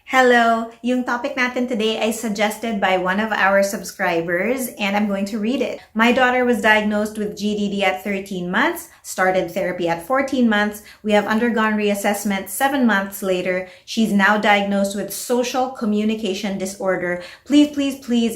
Hello! Yung topic natin today ay suggested by one of our subscribers and I'm going to read it. My daughter was diagnosed with GDD at 13 months, started therapy at 14 months. We have undergone reassessment 7 months later. She's now diagnosed with social communication disorder. Please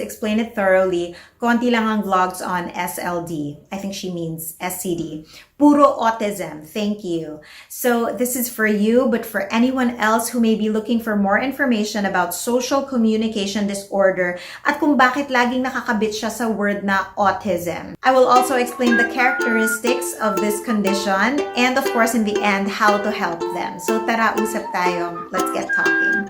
explain it thoroughly. Konti lang ang vlogs on SLD. I think she means SCD. Puro autism. Thank you. So this is for you, but for anyone else who may be looking for more information about social communication disorder at kung bakit laging nakakabit siya sa word na autism. I will also explain the characteristics of this condition and of course in the end, how to help them. So tara, usap tayo. Let's get talking.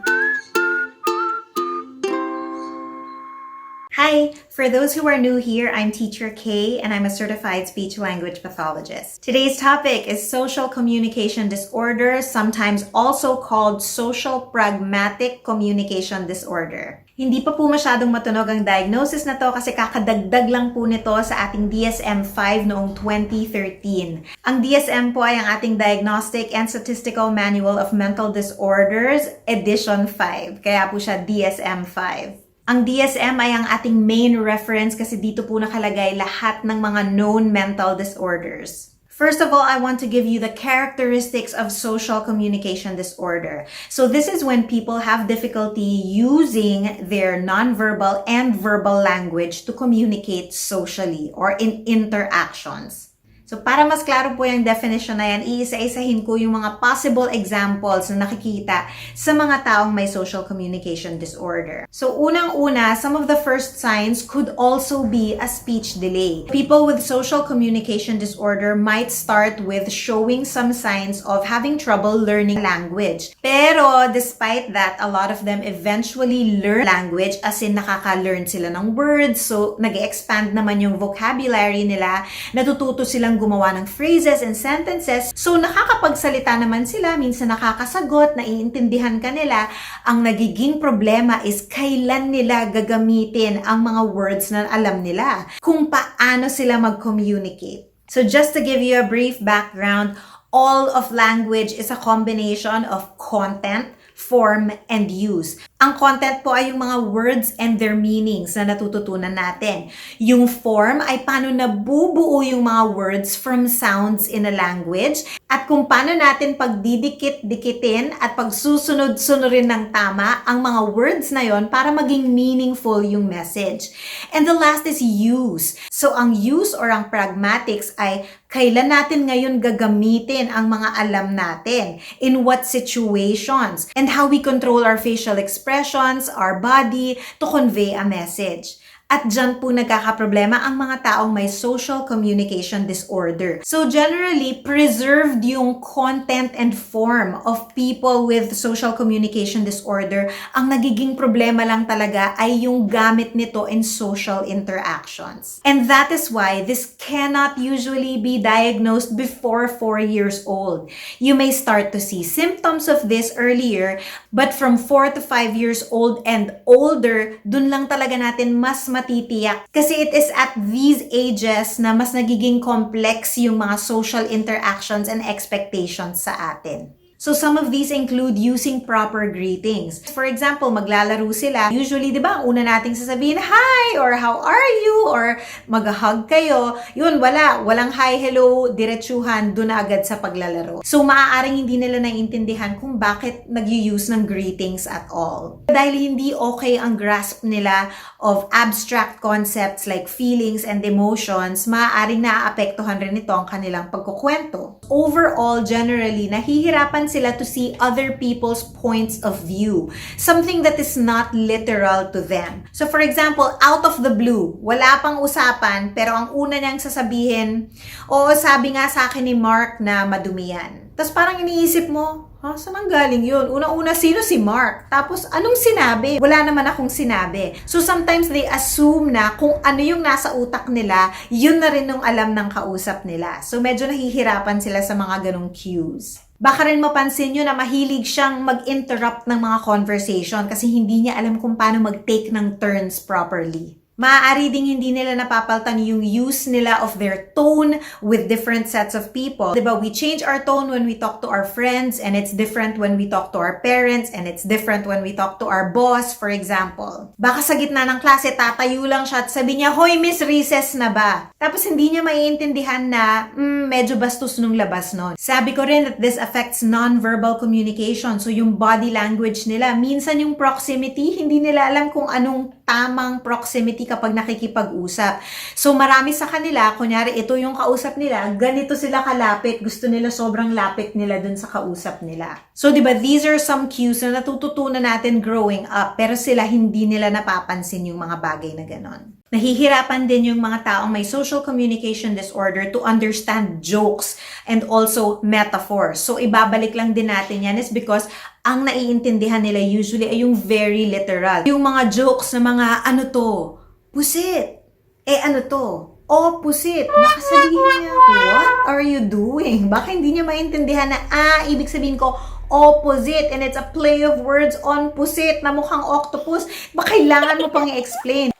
Hi! For those who are new here, I'm Teacher Kaye and I'm a certified speech-language pathologist. Today's topic is social communication disorder, sometimes also called social pragmatic communication disorder. Hindi pa po masyadong matunog ang diagnosis na to kasi kakadagdag lang po nito sa ating DSM-5 noong 2013. Ang DSM po ay ang ating Diagnostic and Statistical Manual of Mental Disorders, Edition 5. Kaya po siya DSM-5. Ang DSM ay ang ating main reference kasi dito po nakalagay lahat ng mga known mental disorders. First of all, I want to give you the characteristics of social communication disorder. So this is when people have difficulty using their nonverbal and verbal language to communicate socially or in interactions. So para mas klaro po yung definition na yan, iisa-isahin ko yung mga possible examples na nakikita sa mga taong may social communication disorder. So unang-una, some of the first signs could also be a speech delay. People with social communication disorder might start with showing some signs of having trouble learning language. Pero despite that, a lot of them eventually learn language as in nakaka-learn sila ng words. So nag-expand naman yung vocabulary nila, natututo silang gumawa ng phrases and sentences. So, nakakapagsalita naman sila, minsan nakakasagot, naiintindihan ka nila. Ang nagiging problema is kailan nila gagamitin ang mga words na alam nila. Kung paano sila mag-communicate. So, just to give you a brief background, all of language is a combination of content, form, and use. Ang content po ay yung mga words and their meanings na natututunan natin. Yung form ay paano nabubuo yung mga words from sounds in a language at kung paano natin pagdidikit-dikitin at pagsusunod-sunurin ng tama ang mga words na yon para maging meaningful yung message. And the last is use. So ang use or ang pragmatics ay kailan natin ngayon gagamitin ang mga alam natin, in what situations, and how we control our facial expressions, our body, to convey a message. At dyan po nagkakaproblema ang mga taong may social communication disorder. So generally, preserved yung content and form of people with social communication disorder. Ang nagiging problema lang talaga ay yung gamit nito in social interactions. And that is why this cannot usually be diagnosed before 4 years old. You may start to see symptoms of this earlier, but from 4 to 5 years old and older, dun lang talaga natin mas matitiyak. Kasi it is at these ages na mas nagiging complex yung mga social interactions and expectations sa atin. So some of these include using proper greetings. For example, maglalaro sila. Usually, di ba, una nating sasabihin, hi, or how are you, or mag-hug kayo. Yun, walang hi, hello, diretsuhan, dun na agad sa paglalaro. So maaaring hindi nila naiintindihan kung bakit nag-use ng greetings at all. Dahil hindi okay ang grasp nila of abstract concepts like feelings and emotions, maaaring naaapektuhan rin ito ang kanilang pagkukwento. Overall, generally, nahihirapan sila to see other people's points of view. Something that is not literal to them. So for example, out of the blue, wala pang usapan, pero ang una niyang sasabihin, oo, sabi nga sa akin ni Mark na madumi yan. Tapos parang iniisip mo, saan ang galing yun? Una-una, sino si Mark? Tapos, anong sinabi? Wala naman akong sinabi. So, sometimes they assume na kung ano yung nasa utak nila, yun na rin yung alam ng kausap nila. So, medyo nahihirapan sila sa mga ganong cues. Baka rin mapansin nyo na mahilig siyang mag-interrupt ng mga conversation kasi hindi niya alam kung paano mag-take ng turns properly. Maaari ding hindi nila napapaltan yung use nila of their tone with different sets of people. Diba? We change our tone when we talk to our friends, and it's different when we talk to our parents, and it's different when we talk to our boss, for example. Baka sa gitna ng klase, tatayo lang siya at sabi niya, "Hoy, Miss, recess na ba?" Tapos hindi niya maiintindihan na, medyo bastos nung labas nun. Sabi ko rin that this affects non-verbal communication. So yung body language nila, minsan yung proximity, hindi nila alam kung anong tamang proximity kapag nakikipag-usap. So marami sa kanila, kunyari ito yung kausap nila, ganito sila kalapit, gusto nila sobrang lapit nila dun sa kausap nila. So diba, these are some cues na natututunan natin growing up, pero sila hindi nila napapansin yung mga bagay na ganon. Nahihirapan din yung mga taong may social communication disorder to understand jokes and also metaphors. So ibabalik lang din natin yan is because ang naiintindihan nila usually ay yung very literal. Yung mga jokes na mga, ano to? Pusit. Ano to? Oh, pusit. Baka sabihin niya, what are you doing? Baka hindi niya maintindihan na, ibig sabihin ko, opposite, and it's a play of words on pusit na mukhang octopus. Baka kailangan mo pang i-explain.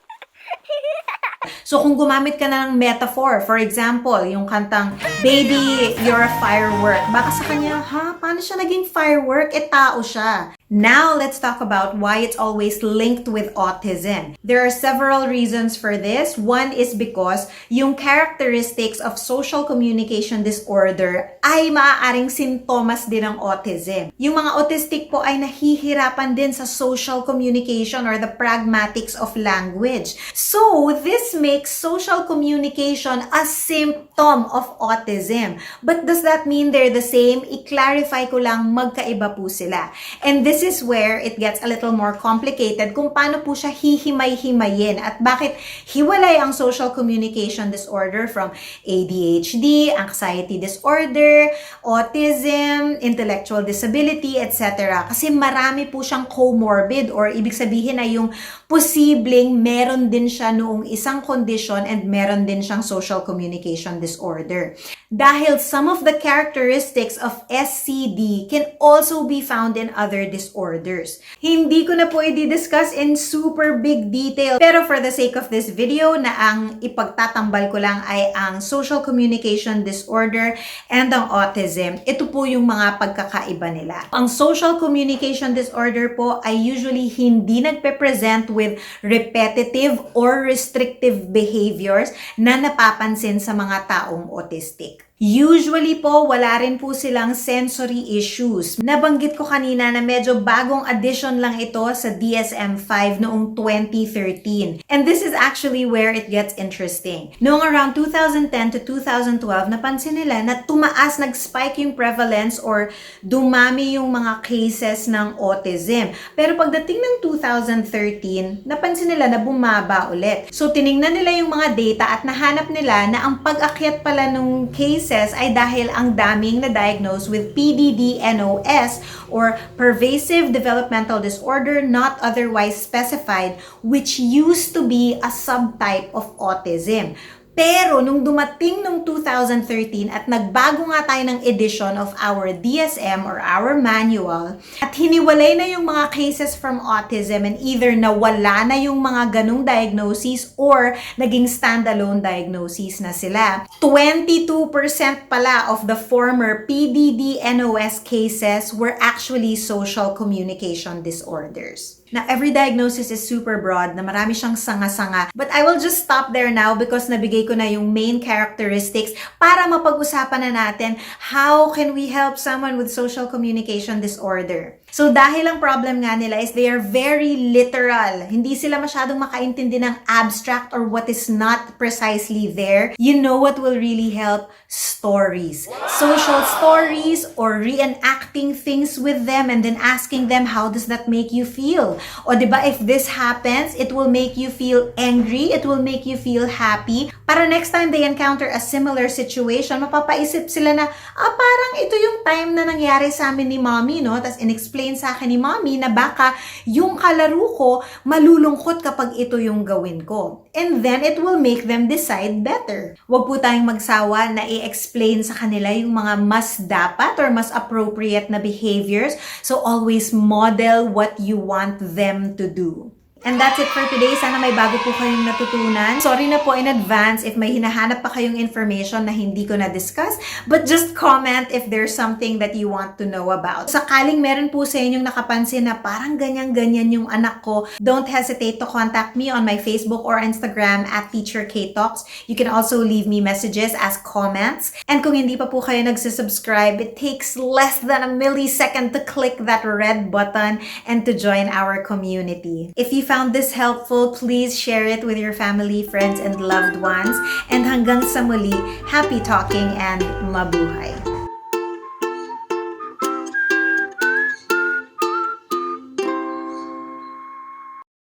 So kung gumamit ka na ng metaphor, for example, yung kantang, "Baby, you're a firework." Baka sa kanya, paano siya naging firework? Tao siya. Now, let's talk about why it's always linked with autism. There are several reasons for this. One is because yung characteristics of social communication disorder ay maaaring sintomas din ng autism. Yung mga autistic po ay nahihirapan din sa social communication or the pragmatics of language. So, this makes social communication a symptom of autism. But does that mean they're the same? I-clarify ko lang, magkaiba po sila. And this is where it gets a little more complicated kung paano po siya hihimay-himayin at bakit hiwalay ang social communication disorder from ADHD, anxiety disorder, autism, intellectual disability, etc. Kasi marami po siyang comorbid or ibig sabihin na yung posibleng meron din siya noong isang condition and meron din siyang social communication disorder. Dahil some of the characteristics of SCD can also be found in other disorders. Hindi ko na po i-discuss in super big detail, pero for the sake of this video na ang ipagtatambal ko lang ay ang social communication disorder and ang autism. Ito po yung mga pagkakaiba nila. Ang social communication disorder po ay usually hindi nagpe-present with repetitive or restrictive behaviors na napapansin sa mga taong autistic. Usually po, wala rin po silang sensory issues. Nabanggit ko kanina na medyo bagong addition lang ito sa DSM-5 noong 2013. And this is actually where it gets interesting. Noong around 2010 to 2012, napansin nila na tumaas, nag-spike yung prevalence or dumami yung mga cases ng autism. Pero pagdating ng 2013, napansin nila na bumaba ulit. So, tiningnan nila yung mga data at nahanap nila na ang pag-akyat pala ng cases ay dahil ang daming na-diagnose with PDD-NOS or Pervasive Developmental Disorder Not Otherwise Specified, which used to be a subtype of autism. Pero nung dumating nung 2013 at nagbago nga tayo ng edition of our DSM or our manual at hiniwalay na yung mga cases from autism and either nawala na yung mga ganong diagnoses or naging standalone diagnoses na sila. 22% pala of the former PDD-NOS cases were actually social communication disorders. Now, every diagnosis is super broad, na marami siyang sanga-sanga. But I will just stop there now because nabigay ko na yung main characteristics para mapag-usapan na natin how can we help someone with social communication disorder. So, dahil ang problem nga nila is they are very literal. Hindi sila masyadong makaintindi ng abstract or what is not precisely there. You know what will really help? Stories. Social stories or reenacting things with them and then asking them, how does that make you feel? O diba, if this happens, it will make you feel angry, it will make you feel happy. Para next time they encounter a similar situation, mapapaisip sila na, parang ito yung time na nangyari sa amin ni mommy, no? Tapos in-explain sa akin ni mommy na baka yung kalaro ko malulungkot kapag ito yung gawin ko. And then it will make them decide better. Huwag po tayong magsawa na i-explain sa kanila yung mga mas dapat or mas appropriate na behaviors. So always model what you want them to do. And that's it for today. Sana may bago po kayong natutunan. Sorry na po in advance if may hinahanap pa kayong information na hindi ko na-discuss, but just comment if there's something that you want to know about. Sakaling meron po sa inyong nakapansin na parang ganyan-ganyan yung anak ko, don't hesitate to contact me on my Facebook or Instagram at Teacher Kaye Talks. You can also leave me messages as comments. And kung hindi pa po kayo nagsisubscribe, it takes less than a millisecond to click that red button and to join our community. If you found this helpful, please share it with your family, friends, and loved ones. And hanggang sa muli, happy talking and mabuhay!